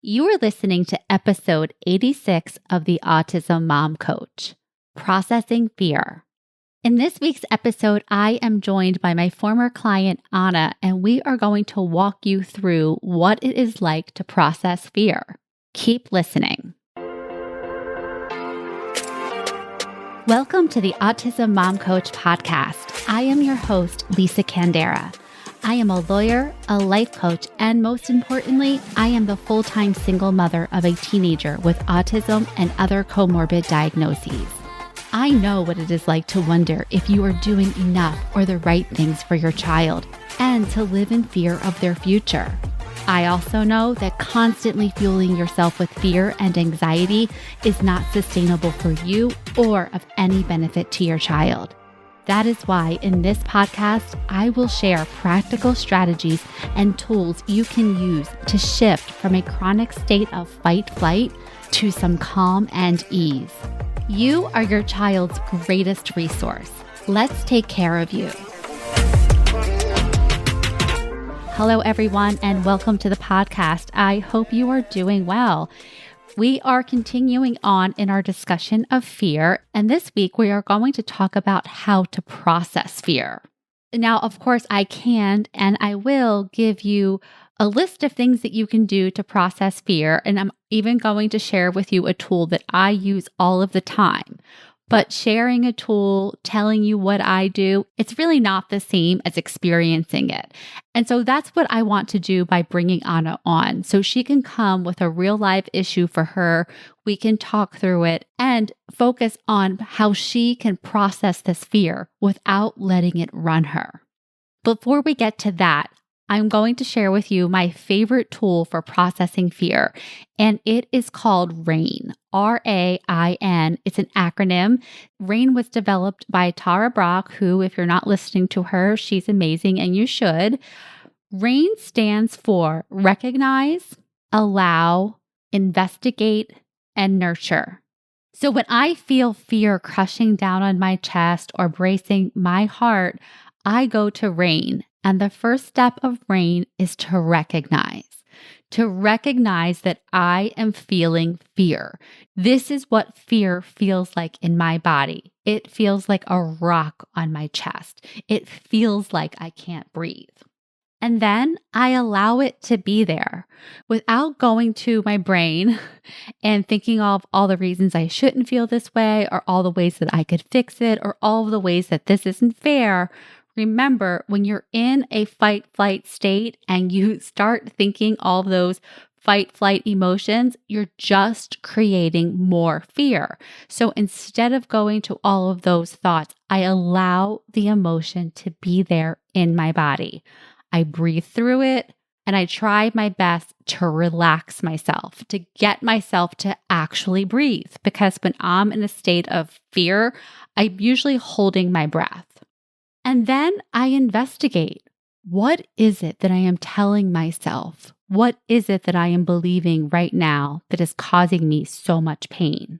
You are listening to episode 86 of the Autism Mom Coach, Processing Fear. In this week's episode, I am joined by my former client, Anna, and we are going to walk you through what it is like to process fear. Keep listening. Welcome to the Autism Mom Coach podcast. I am your host, Lisa Candera. I am a lawyer, a life coach, and most importantly, I am the full-time single mother of a teenager with autism and other comorbid diagnoses. I know what it is like to wonder if you are doing enough or the right things for your child and to live in fear of their future. I also know that constantly fueling yourself with fear and anxiety is not sustainable for you or of any benefit to your child. That is why in this podcast, I will share practical strategies and tools you can use to shift from a chronic state of fight-flight to some calm and ease. You are your child's greatest resource. Let's take care of you. Hello, everyone, and welcome to the podcast. I hope you are doing well. We are continuing on in our discussion of fear, and this week we are going to talk about how to process fear. Now, of course, I can and I will give you a list of things that you can do to process fear, and I'm even going to share with you a tool that I use all of the time. But sharing a tool, telling you what I do, it's really not the same as experiencing it. And so that's what I want to do by bringing Anna on. So she can come with a real life issue for her. We can talk through it and focus on how she can process this fear without letting it run her. Before we get to that, I'm going to share with you my favorite tool for processing fear, and it is called RAIN, R-A-I-N. It's an acronym. RAIN was developed by Tara Brach, who, if you're not listening to her, she's amazing and you should. RAIN stands for Recognize, Allow, Investigate, and Nurture. So when I feel fear crushing down on my chest or bracing my heart, I go to RAIN. And the first step of RAIN is to recognize that I am feeling fear. This is what fear feels like in my body. It feels like a rock on my chest. It feels like I can't breathe. And then I allow it to be there without going to my brain and thinking of all the reasons I shouldn't feel this way or all the ways that I could fix it or all of the ways that this isn't fair. Remember, when you're in a fight-flight state and you start thinking all of those fight-flight emotions, you're just creating more fear. So instead of going to all of those thoughts, I allow the emotion to be there in my body. I breathe through it and I try my best to relax myself, to get myself to actually breathe. Because when I'm in a state of fear, I'm usually holding my breath. And then I investigate. What is it that I am telling myself? What is it that I am believing right now that is causing me so much pain?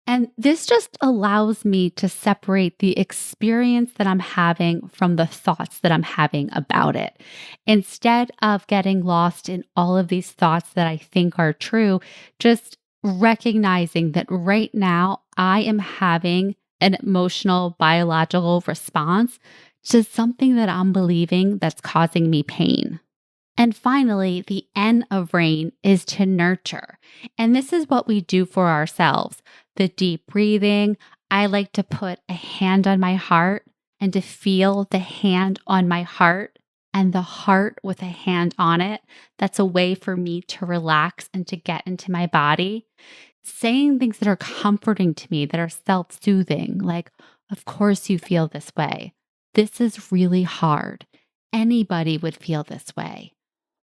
And this just allows me to separate the experience that I'm having from the thoughts that I'm having about it. Instead of getting lost in all of these thoughts that I think are true, just recognizing that right now I am having an emotional, biological response to something that I'm believing that's causing me pain. And finally, the N of RAIN is to nurture. And this is what we do for ourselves. The deep breathing. I like to put a hand on my heart and to feel the hand on my heart and the heart with a hand on it. That's a way for me to relax and to get into my body. Saying things that are comforting to me, that are self-soothing, like, of course you feel this way. This is really hard. Anybody would feel this way.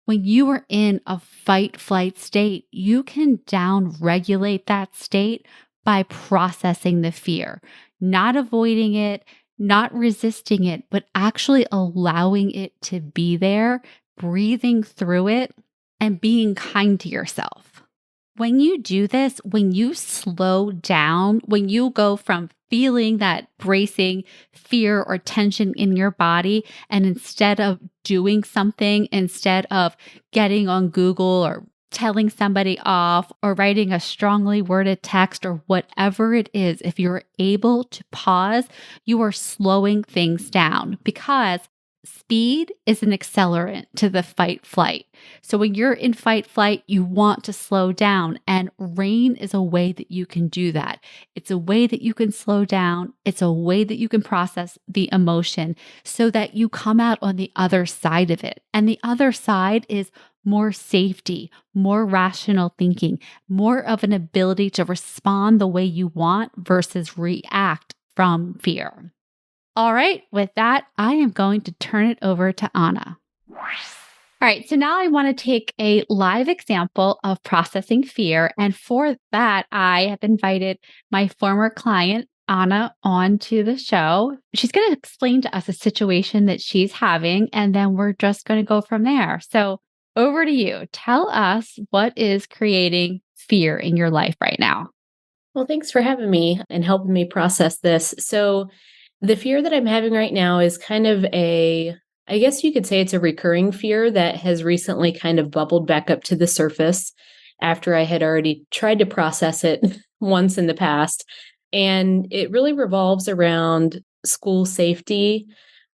When you are in a fight-flight state, you can down-regulate that state by processing the fear, not avoiding it, not resisting it, but actually allowing it to be there, breathing through it, and being kind to yourself. When you do this, when you slow down, when you go from feeling that bracing fear or tension in your body, and instead of doing something, instead of getting on Google or telling somebody off or writing a strongly worded text or whatever it is, if you're able to pause, you are slowing things down because speed is an accelerant to the fight flight. So when you're in fight flight, you want to slow down, and rain is a way that you can do that. It's a way that you can slow down. It's a way that you can process the emotion so that you come out on the other side of it. And the other side is more safety, more rational thinking, more of an ability to respond the way you want versus react from fear. All right, with that, I am going to turn it over to Anna. All right, so now I want to take a live example of processing fear. And for that, I have invited my former client, Anna, onto the show. She's going to explain to us a situation that she's having, and then we're just going to go from there. So over to you. Tell us what is creating fear in your life right now. Well, thanks for having me and helping me process this. So the fear that I'm having right now is kind of I guess you could say it's a recurring fear that has recently kind of bubbled back up to the surface after I had already tried to process it once in the past. And it really revolves around school safety.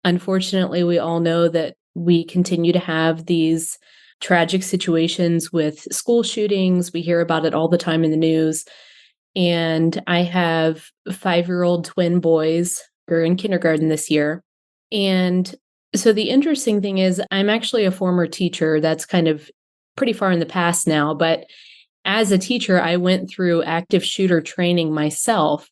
Unfortunately, we all know that we continue to have these tragic situations with school shootings. We hear about it all the time in the news. And I have 5-year-old twin boys who are in kindergarten this year. And so the interesting thing is, I'm actually a former teacher. That's kind of pretty far in the past now. But as a teacher, I went through active shooter training myself.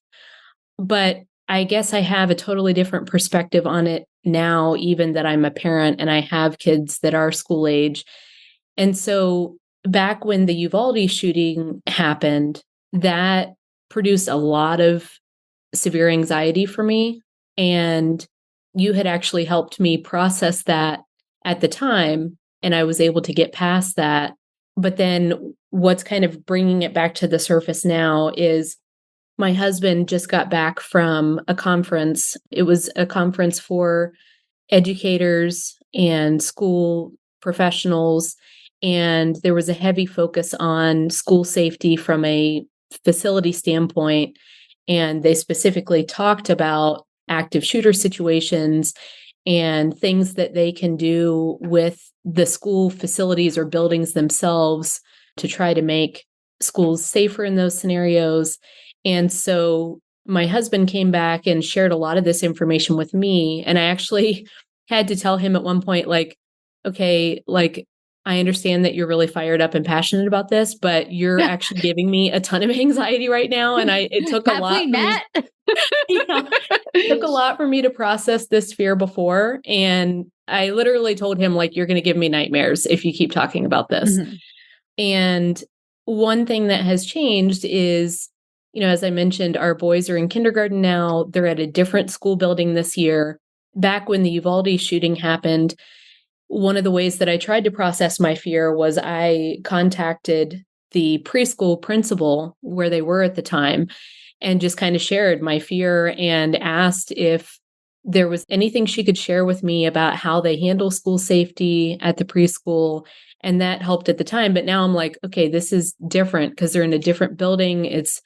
But I guess I have a totally different perspective on it now, even that I'm a parent and I have kids that are school age. And so back when the Uvalde shooting happened, that produced a lot of severe anxiety for me. And you had actually helped me process that at the time, and I was able to get past that. But then what's kind of bringing it back to the surface now is my husband just got back from a conference. It was a conference for educators and school professionals. And there was a heavy focus on school safety from a facility standpoint. And they specifically talked about active shooter situations and things that they can do with the school facilities or buildings themselves to try to make schools safer in those scenarios. And so my husband came back and shared a lot of this information with me. And I actually had to tell him at one point, like, okay, like, I understand that you're really fired up and passionate about this, but you're actually giving me a ton of anxiety right now. And it took a lot. It took a lot for me to process this fear before. And I literally told him, like, you're going to give me nightmares if you keep talking about this. Mm-hmm. And one thing that has changed is, as I mentioned, our boys are in kindergarten now. They're at a different school building this year. Back when the Uvalde shooting happened, one of the ways that I tried to process my fear was I contacted the preschool principal where they were at the time and just kind of shared my fear and asked if there was anything she could share with me about how they handle school safety at the preschool. And that helped at the time. But now I'm like, okay, this is different because they're in a different building. It's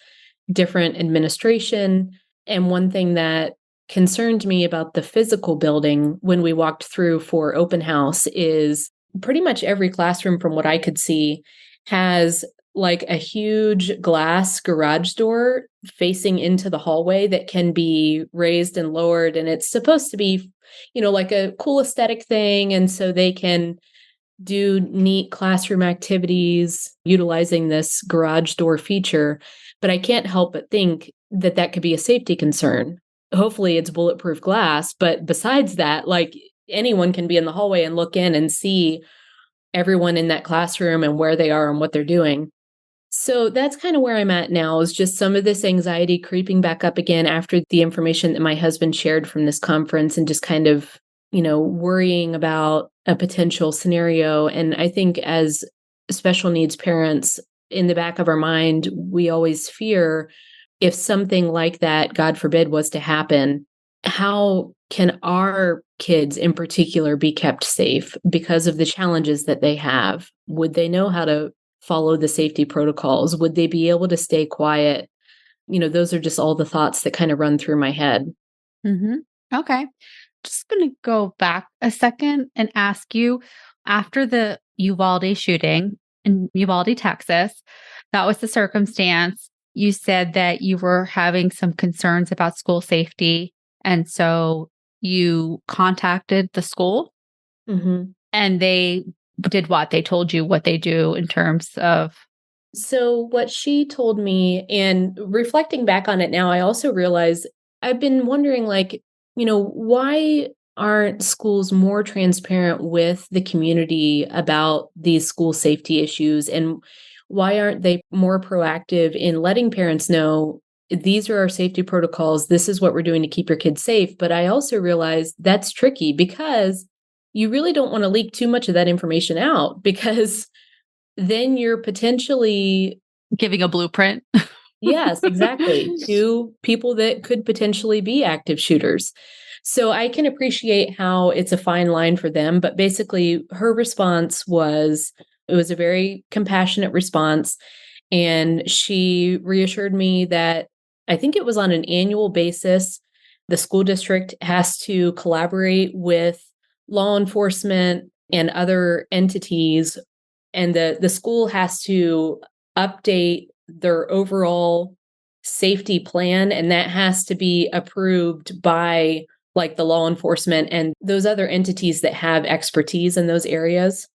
different administration. And one thing that concerned me about the physical building when we walked through for open house is pretty much every classroom, from what I could see, has like a huge glass garage door facing into the hallway that can be raised and lowered. And it's supposed to be, like a cool aesthetic thing. And so they can do neat classroom activities utilizing this garage door feature. But I can't help but think that that could be a safety concern. Hopefully it's bulletproof glass. But besides that, like, anyone can be in the hallway and look in and see everyone in that classroom and where they are and what they're doing. So that's kind of where I'm at now, is just some of this anxiety creeping back up again after the information that my husband shared from this conference, and just kind of, worrying about a potential scenario. And I think as special needs parents, in the back of our mind, we always fear, if something like that, God forbid, was to happen, how can our kids in particular be kept safe because of the challenges that they have? Would they know how to follow the safety protocols? Would they be able to stay quiet? Those are just all the thoughts that kind of run through my head. Mm-hmm. Okay. Just going to go back a second and ask you, after the Uvalde shooting in Uvalde, Texas, that was the circumstance. You said that you were having some concerns about school safety. And so you contacted the school Hmm. and they did what? They told you what they do in terms of. So, what she told me, and reflecting back on it now, I also realize I've been wondering, like, why aren't schools more transparent with the community about these school safety issues? And why aren't they more proactive in letting parents know these are our safety protocols? This is what we're doing to keep your kids safe. But I also realize that's tricky because you really don't want to leak too much of that information out because then you're potentially Giving a blueprint. yes, exactly, to people that could potentially be active shooters. So I can appreciate how it's a fine line for them, but basically her response was it was a very compassionate response, and she reassured me that I think it was on an annual basis, the school district has to collaborate with law enforcement and other entities, and the school has to update their overall safety plan, and that has to be approved by like the law enforcement and those other entities that have expertise in those areas.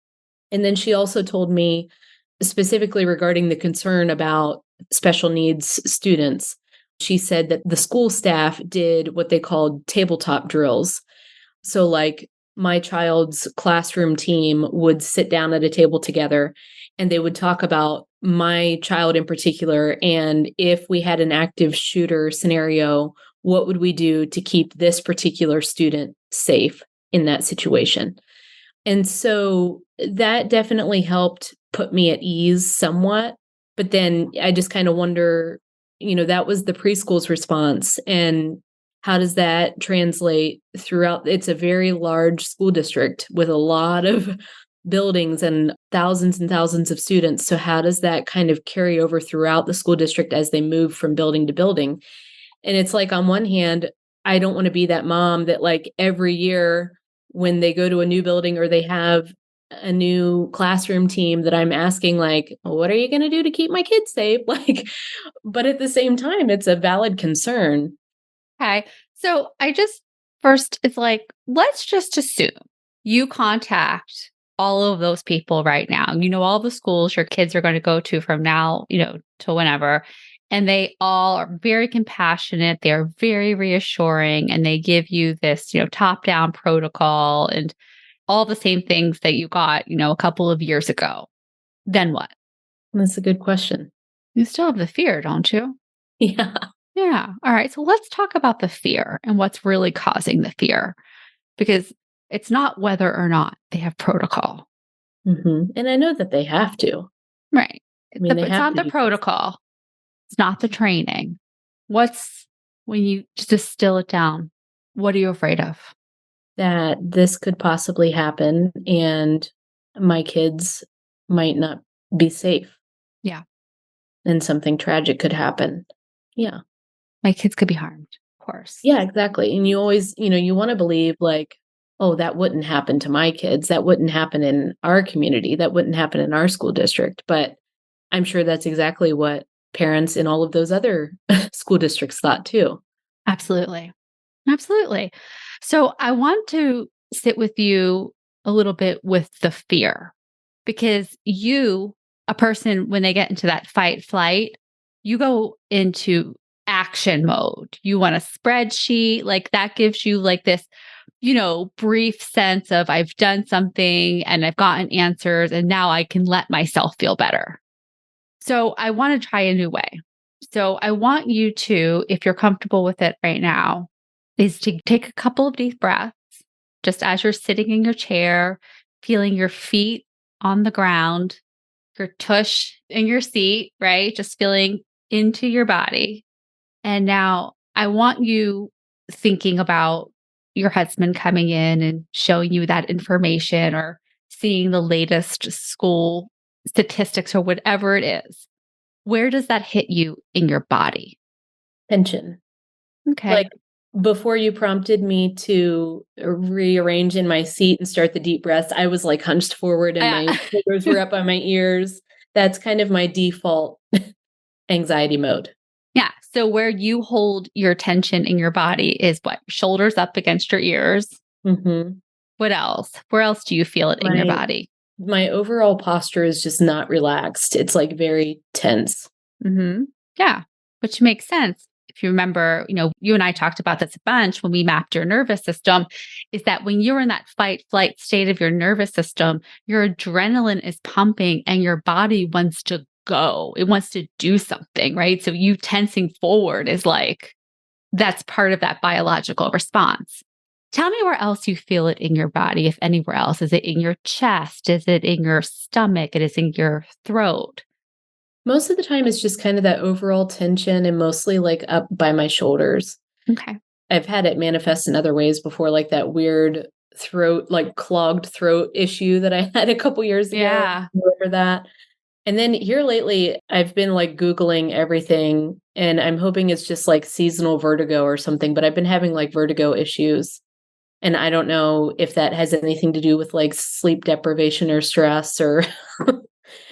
And then she also told me specifically regarding the concern about special needs students. She said that the school staff did what they called tabletop drills. So, like, my child's classroom team would sit down at a table together and they would talk about my child in particular. And if we had an active shooter scenario, what would we do to keep this particular student safe in that situation? And so that definitely helped put me at ease somewhat. But then I just kind of wonder, that was the preschool's response. And how does that translate throughout? It's a very large school district with a lot of buildings and thousands of students. So, how does that kind of carry over throughout the school district as they move from building to building? And it's like, on one hand, I don't want to be that mom that, like, every year when they go to a new building or they have a new classroom team that I'm asking, like, well, what are you going to do to keep my kids safe? Like, but at the same time, it's a valid concern. Okay. So I just first, it's like, let's just assume you contact all of those people right now. You know, all the schools your kids are going to go to from now, to whenever. And they all are very compassionate. They're very reassuring and they give you this, top down protocol and all the same things that you got, a couple of years ago. Then what? That's a good question. You still have the fear, don't you? Yeah. Yeah. All right. So let's talk about the fear and what's really causing the fear because it's not whether or not they have protocol. And I know that they have to. Right. I mean, they It's have not to the because protocol. It's not the training. What's when you just distill it down? What are you afraid of? that this could possibly happen and my kids might not be safe Yeah. and something tragic could happen. Yeah. My kids could be harmed, of course. Yeah, exactly. And you always, you want to believe like, oh, that wouldn't happen to my kids. That wouldn't happen in our community. That wouldn't happen in our school district. But I'm sure that's exactly what parents in all of those other school districts thought too. Absolutely. Absolutely. So I want to sit with you a little bit with the fear because you, a person, when they get into that fight flight, you go into action mode. You want a spreadsheet, like that gives you like this, brief sense of I've done something and I've gotten answers and now I can let myself feel better. So I want to try a new way. So I want you to, if you're comfortable with it right now, is to take a couple of deep breaths just as you're sitting in your chair, feeling your feet on the ground, your tush in your seat, right? Just feeling into your body. And now I want you thinking about your husband coming in and showing you that information or seeing the latest school statistics or whatever it is, where does that hit you in your body? Tension. Like, Okay. before you prompted me to rearrange in my seat and start the deep breaths, I was like hunched forward and Uh, my shoulders were up on my ears. That's kind of my default anxiety mode. yeah. So where you hold your tension in your body is what? Shoulders up against your ears. Mhm. What else? Where else do you feel it in your My body? my overall posture is just not relaxed. It's like very tense. Hmm. Yeah, which makes sense. If you remember, you and I talked about this a bunch when we mapped your nervous system, is that when you're in that fight flight state of your nervous system, your adrenaline is pumping and your body wants to go. It wants to do something, right? So you tensing forward is like, that's part of that biological response. Tell me where else you feel it in your body, if anywhere else. Is it in your chest? Is it in your stomach? It is in your throat? Most of the time, it's just kind of that overall tension and mostly like up by my shoulders. Okay. I've had it manifest in other ways before, like that weird throat, like clogged throat issue that I had a couple years ago. Yeah. Remember that? And then here lately, I've been like Googling everything and I'm hoping it's just like seasonal vertigo or something, but I've been having like vertigo issues. And I don't know if that has anything to do with like sleep deprivation or stress or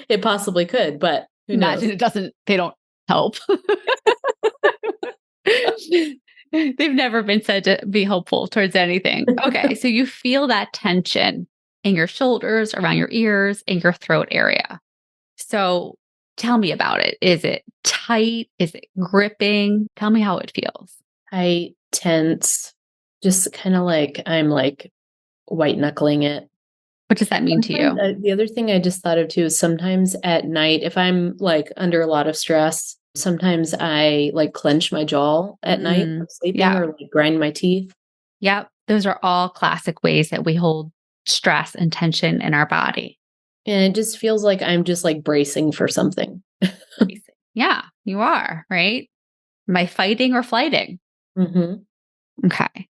it possibly could, but who Imagine knows? it doesn't, they don't help. They've never been said to be helpful towards anything. Okay. So you feel that tension in your shoulders, around your ears, in your throat area. So tell me about it. Is it tight? Is it gripping? Tell me how it feels. I tense, just kind of like I'm like white knuckling it. What does that mean to Sometimes you? the other thing I just thought of too is sometimes at night, if I'm like under a lot of stress, sometimes I like clench my jaw at night when I'm sleeping Yeah. or like grind my teeth. Yep. Those are all classic ways that we hold stress and tension in our body. And it just feels like I'm just like bracing for something. Yeah, you are, right? Am I fighting or flighting? Hmm. Okay.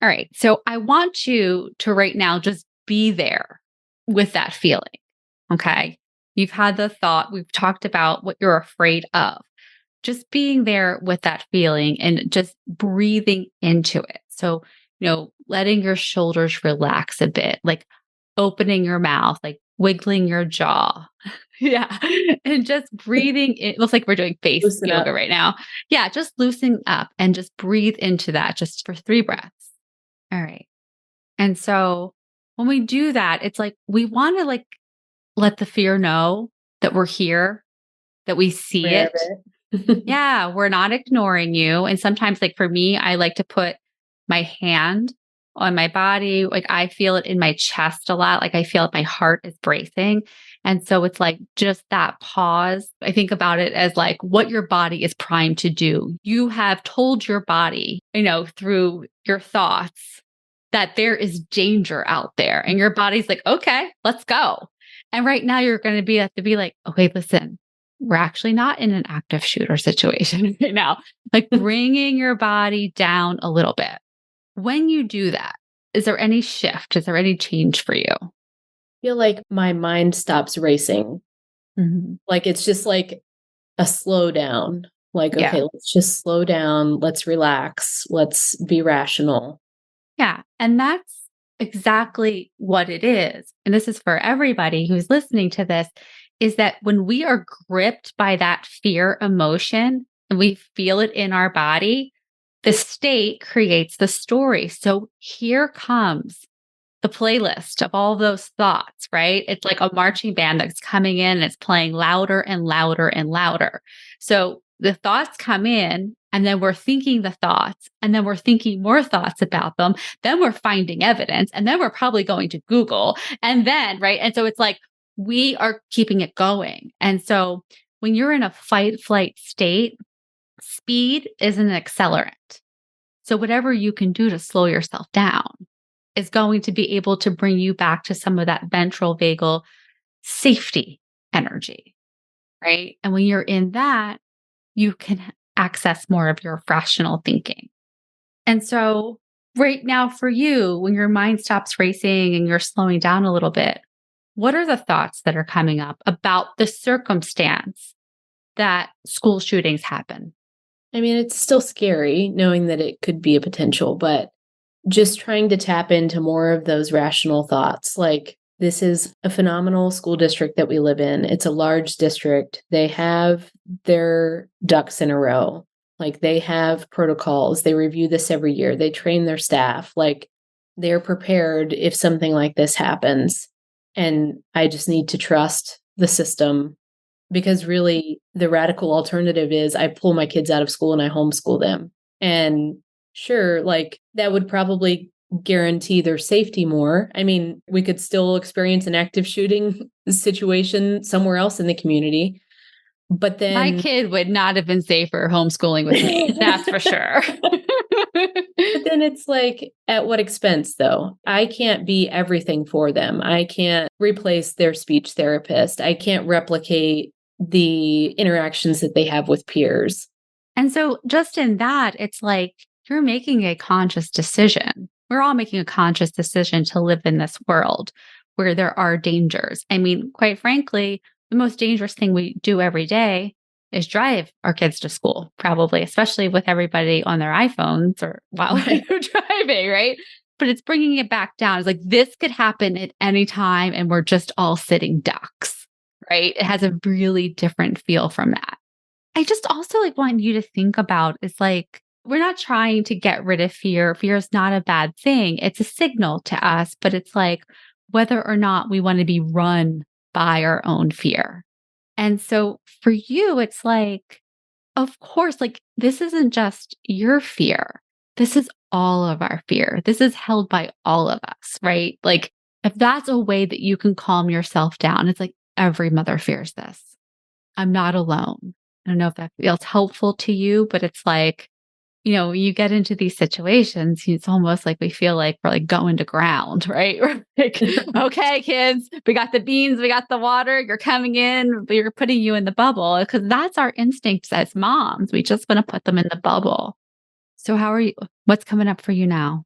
All right. So I want you to right now just be there with that feeling. Okay. You've had the thought, we've talked about what you're afraid of. Just being there with that feeling and just breathing into it. So, letting your shoulders relax a bit, like opening your mouth, like wiggling your jaw. Yeah. And just breathing. It looks like we're doing face Loosen yoga up. right now. Yeah. Just loosen up and just breathe into that just for 3 breaths. All right. And so when we do that, it's like we want to like let the fear know that we're here, that we see Aware of it. it. Yeah, we're not ignoring you. And sometimes, like for me, I like to put my hand on my body. Like I feel it in my chest a lot. Like I feel like my heart is bracing. And so it's like just that pause. I think about it as like what your body is primed to do. You have told your body, through your thoughts that there is danger out there. And your body's like, okay, let's go. And right now you're going to have to be like, okay, listen, we're actually not in an active shooter situation right now. Like bringing your body down a little bit. When you do that, is there any shift? Is there any change for you? Feel like my mind stops racing. Mhm. Like it's just like a slow down. Like, Yeah. okay, let's just slow down. Let's relax. Let's be rational. Yeah. And that's exactly what it is. And this is for everybody who's listening to this is that when we are gripped by that fear emotion and we feel it in our body, the state creates the story. So here comes the playlist of all those thoughts, right? It's like a marching band that's coming in and it's playing louder and louder and louder. So the thoughts come in and then we're thinking the thoughts and then we're thinking more thoughts about them. Then we're finding evidence and then we're probably going to Google and then, right? And so it's like we are keeping it going. And so when you're in a fight flight state, speed is an accelerant. So whatever you can do to slow yourself down is going to be able to bring you back to some of that ventral vagal safety energy, right? And when you're in that, you can access more of your rational thinking. And so, right now, for you, when your mind stops racing and you're slowing down a little bit, what are the thoughts that are coming up about the circumstance that school shootings happen? I mean, it's still scary knowing that it could be a potential, but just trying to tap into more of those rational thoughts. Like, this is a phenomenal school district that we live in. It's a large district. They have their ducks in a row. Like, they have protocols. They review this every year. They train their staff. Like, they're prepared if something like this happens. And I just need to trust the system, because really the radical alternative is I pull my kids out of school and I homeschool them. And sure, like, that would probably guarantee their safety more. I mean, we could still experience an active shooting situation somewhere else in the community, but My then kid would not have been safer homeschooling with me. That's for sure. but then it's like, at what expense though? I can't be everything for them. I can't replace their speech therapist. I can't replicate the interactions that they have with peers. And so, just in that, it's like you're making a conscious decision. We're all making a conscious decision to live in this world where there are dangers. I mean, quite frankly, the most dangerous thing we do every day is drive our kids to school, probably, especially with everybody on their iPhones or while Right. they're driving, right? But it's bringing it back down. It's like this could happen at any time, and we're just all sitting ducks, right? It has a really different feel from that. I just also like want you to think about is like, we're not trying to get rid of fear. Fear is not a bad thing. It's a signal to us, but it's like whether or not we want to be run by our own fear. And so for you, it's like, of course, like this isn't just your fear. This is all of our fear. This is held by all of us, right? Like if that's a way that you can calm yourself down, it's like every mother fears this. I'm not alone. I don't know if that feels helpful to you, but it's like, you get into these situations, it's almost like we feel like we're like going to ground, right? We're like, okay, kids, we got the beans, we got the water, you're coming in, we're putting you in the bubble because that's our instincts as moms. We just want to put them in the bubble. So, how are you? What's coming up for you now?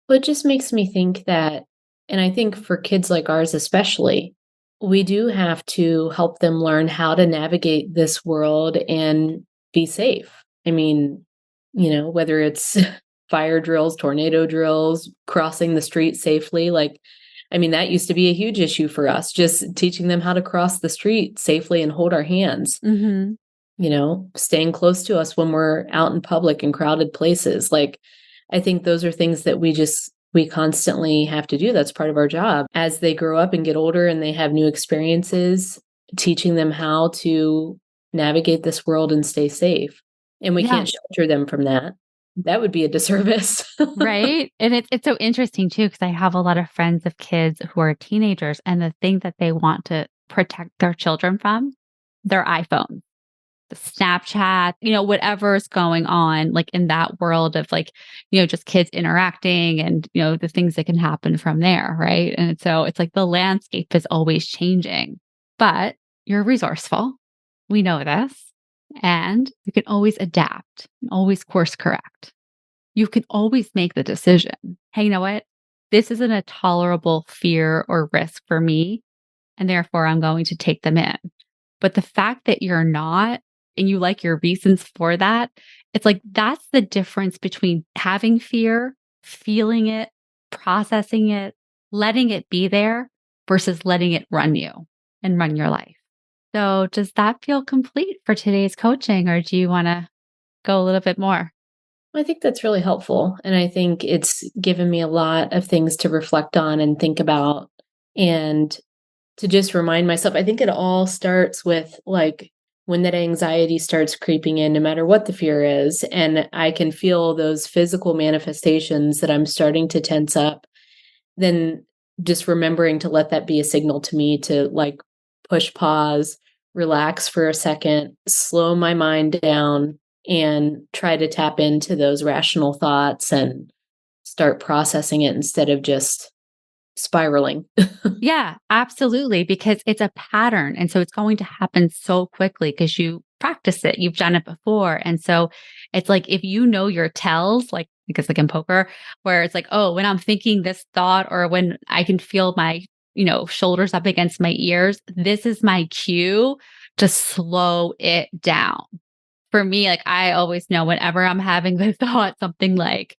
Well, it just makes me think that, and I think for kids like ours especially, we do have to help them learn how to navigate this world and be safe. I mean, whether it's fire drills, tornado drills, crossing the street safely, like, I mean, that used to be a huge issue for us, just teaching them how to cross the street safely and hold our hands. Mm-hmm. Staying close to us when we're out in public in crowded places. Like, I think those are things that we constantly have to do. That's part of our job. As they grow up and get older and they have new experiences, teaching them how to navigate this world and stay safe. And we Yeah. can't shelter them from that. That would be a disservice. Right. And it's so interesting too, because I have a lot of friends of kids who are teenagers, and the thing that they want to protect their children from, their iPhone, the Snapchat, whatever is going on, like in that world of like, just kids interacting and, the things that can happen from there. Right. And so it's like the landscape is always changing, but you're resourceful. We know this. And you can always adapt and always course correct. You can always make the decision. Hey, you know what? This isn't a tolerable fear or risk for me, and therefore I'm going to take them in. But the fact that you're not, and you like your reasons for that, it's like that's the difference between having fear, feeling it, processing it, letting it be there versus letting it run you and run your life. So, does that feel complete for today's coaching, or do you want to go a little bit more? I think that's really helpful. And I think it's given me a lot of things to reflect on and think about, and to just remind myself. I think it all starts with like when that anxiety starts creeping in, no matter what the fear is, and I can feel those physical manifestations that I'm starting to tense up, then just remembering to let that be a signal to me to like push pause, relax for a second, slow my mind down, and try to tap into those rational thoughts and start processing it instead of just spiraling. Yeah, absolutely. Because it's a pattern. And so it's going to happen so quickly because you practice it, you've done it before. And so it's like if you know your tells, like, because like in poker, where it's like, oh, when I'm thinking this thought or when I can feel my shoulders up against my ears, this is my cue to slow it down. For me, like I always know whenever I'm having the thought, something like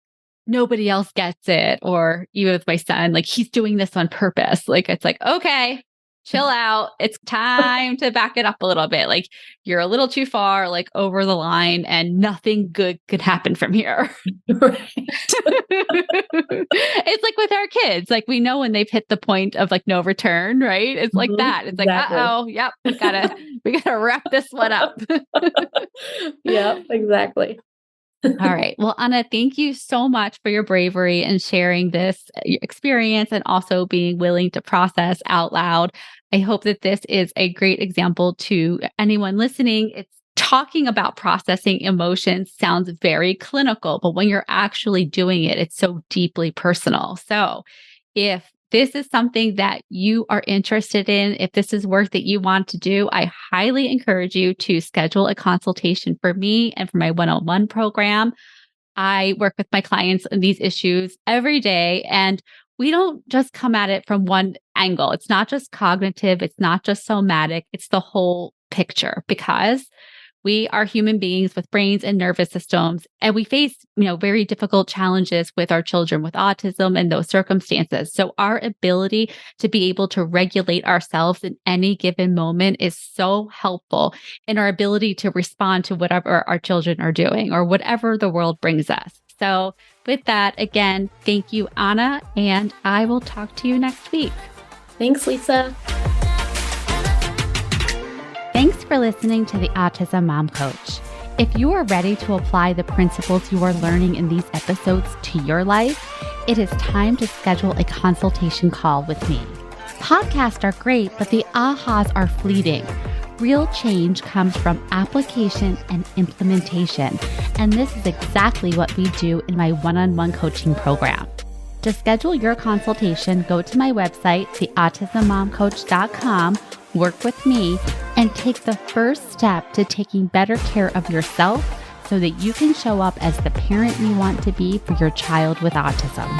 nobody else gets it, or even with my son, like he's doing this on purpose. Like it's like, okay, chill out. It's time to back it up a little bit. Like you're a little too far, like over the line, and nothing good could happen from here. Right. It's like with our kids, like we know when they've hit the point of like no return, right? It's like that. It's Exactly. like, yep, we gotta wrap this one up. Yeah, exactly. All right. Well, Anna, thank you so much for your bravery and sharing this your experience and also being willing to process out loud. I hope that this is a great example to anyone listening. It's talking about processing emotions sounds very clinical, but when you're actually doing it, it's so deeply personal. So if this is something that you are interested in, if this is work that you want to do, I highly encourage you to schedule a consultation for me and for my one-on-one program. I work with my clients on these issues every day, and we don't just come at it from one angle. It's not just cognitive, it's not just somatic, it's the whole picture, because we are human beings with brains and nervous systems, and we face, very difficult challenges with our children with autism and those circumstances. So our ability to be able to regulate ourselves in any given moment is so helpful in our ability to respond to whatever our children are doing or whatever the world brings us. So with that, again, thank you, Anna, and I will talk to you next week. Thanks, Lisa. Thanks for listening to the Autism Mom Coach. If you are ready to apply the principles you are learning in these episodes to your life, it is time to schedule a consultation call with me. Podcasts are great, but the ahas are fleeting. Real change comes from application and implementation, and this is exactly what we do in my one-on-one coaching program. To schedule your consultation, go to my website, theautismmomcoach.com, work with me, and take the first step to taking better care of yourself so that you can show up as the parent you want to be for your child with autism.